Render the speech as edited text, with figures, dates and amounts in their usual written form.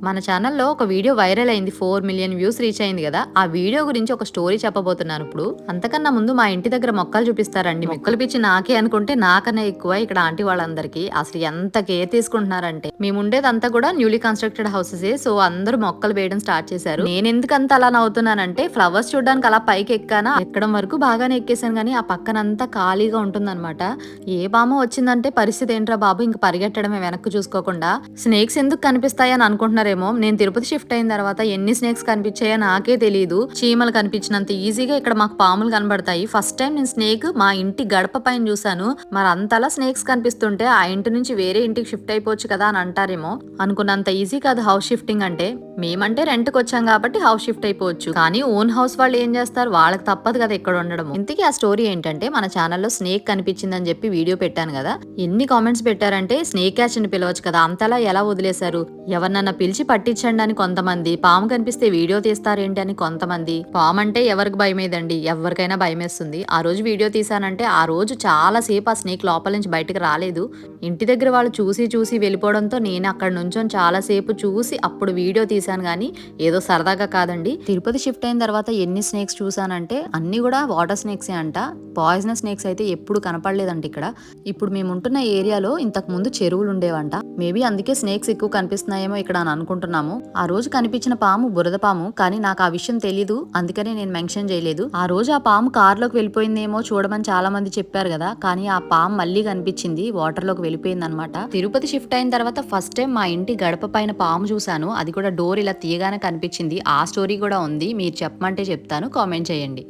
మన ఛానల్లో ఒక వీడియో వైరల్ అయింది, 4 మిలియన్ వ్యూస్ రీచ్ అయింది కదా. ఆ వీడియో గురించి ఒక స్టోరీ చెప్పబోతున్నాను ఇప్పుడు. అంతకన్నా ముందు మా ఇంటి దగ్గర మొక్కలు చూపిస్తారండి. మొక్కలు పిచ్చి నాకే అనుకుంటే నాకన్నా ఎక్కువ ఇక్కడ ఆంటీ వాళ్ళందరికీ. అసలు ఎంత కేర్ తీసుకుంటున్నారంటే, మేము ఉండేదంతా కూడా న్యూలీ కన్స్ట్రక్టెడ్ హౌసెస్. సో అందరూ మొక్కలు వేయడం స్టార్ట్ చేశారు. నేను ఎందుకంత అలా నవ్వుతున్నానంటే, ఫ్లవర్స్ చూడడానికి అలా పైకి ఎక్కానా, ఎక్కడం వరకు బాగానే ఎక్కేసాను కానీ ఆ పక్కనంతా ఖాళీగా ఉంటుందన్నమాట. ఏ బామ వచ్చిందంటే పరిస్థితి ఏంట్రా బాబు, ఇంక పరిగెట్టడమే వెనక్కి చూసుకోకుండా. స్నేక్స్ ఎందుకు కనిపిస్తాయని అనుకుంటున్నారేమో. నేను తిరుపతి షిఫ్ట్ అయిన తర్వాత ఎన్ని స్నేక్స్ కనిపించాయో నాకే తెలియదు. చీమలు కనిపించినంత ఈజీగా ఇక్కడ మాకు పాములు కనబడతాయి. ఫస్ట్ టైం నేను స్నేక్ మా ఇంటి గడప పైన చూసాను. మరి అంతలా స్నేక్స్ కనిపిస్తుంటే ఆ ఇంటి నుంచి వేరే ఇంటికి షిఫ్ట్ అయిపోవచ్చు కదా అని అంటారేమో. అనుకున్నంత ఈజీ కాదు హౌస్ షిఫ్టింగ్ అంటే. మేమంటే రెంట్కి వచ్చాం కాబట్టి హౌస్ షిఫ్ట్ అయిపోవచ్చు, కానీ ఓన్ హౌస్ వాళ్ళు ఏం చేస్తారు, వాళ్ళకి తప్పదు కదా ఇక్కడ ఉండడం. ఇంతకీ ఆ స్టోరీ ఏంటంటే, మన ఛానల్లో స్నేక్ కనిపించిందని చెప్పి వీడియో పెట్టాను కదా. ఎన్ని కామెంట్స్ పెట్టారంటే, స్నేక్ క్యాచ్ అని పిలవచ్చు కదా, అంతలా ఎలా వదిలేశారు, ఎవరినన్నా పిలిచి పట్టించండి అని కొంతమంది, పాము కనిపిస్తే వీడియో తీస్తారేంటి అని కొంతమంది. పాము అంటే ఎవరికి భయమేదండి, ఎవరికైనా భయమేస్తుంది. ఆ రోజు వీడియో తీసానంటే ఆ రోజు చాలా సేపు ఆ స్నేక్ లోపల నుంచి బయటకు రాలేదు. ఇంటి దగ్గర వాళ్ళు చూసి చూసి వెళ్ళిపోవడంతో నేను అక్కడ నుంచొని చాలా సేపు చూసి అప్పుడు వీడియో తీసాను, కానీ ఏదో సరదాగా కాదండి. తిరుపతి షిఫ్ట్ అయిన తర్వాత ఎన్ని స్నేక్స్ చూసానంటే అన్ని కూడా వాటర్ స్నేక్సే అంట. పాయిజనస్ స్నేక్స్ అయితే ఎప్పుడు కనపడలేదంట ఇక్కడ. ఇప్పుడు మేము ఉంటున్న ఏరియాలో ఇంతకు ముందు చెరువులు ఉండేవంట. మేబీ అందుకే స్నేక్స్ ఎక్కువ కనిపిస్తున్నాయేమో ఇక్కడ అని అనుకుంటున్నాము. ఆ రోజు కనిపించిన పాము బురద పాము, కానీ నాకు ఆ విషయం తెలీదు, అందుకనే నేను మెన్షన్ చేయలేదు. ఆ రోజు ఆ పాము కారులోకి వెళ్ళిపోయిందేమో చూడమని చాలా మంది చెప్పారు కదా, కానీ ఆ పాము మళ్ళీ కనిపించింది, వాటర్ లోకి వెళ్ళిపోయింది అనమాట. తిరుపతి షిఫ్ట్ అయిన తర్వాత ఫస్ట్ టైం మా ఇంటి గడప పైన పాము చూసాను. అది కూడా డోర్ ఇలా తీయగానే కనిపించింది. ఆ స్టోరీ కూడా ఉంది, మీరు చెప్పమంటే చెప్తాను, కామెంట్ చేయండి.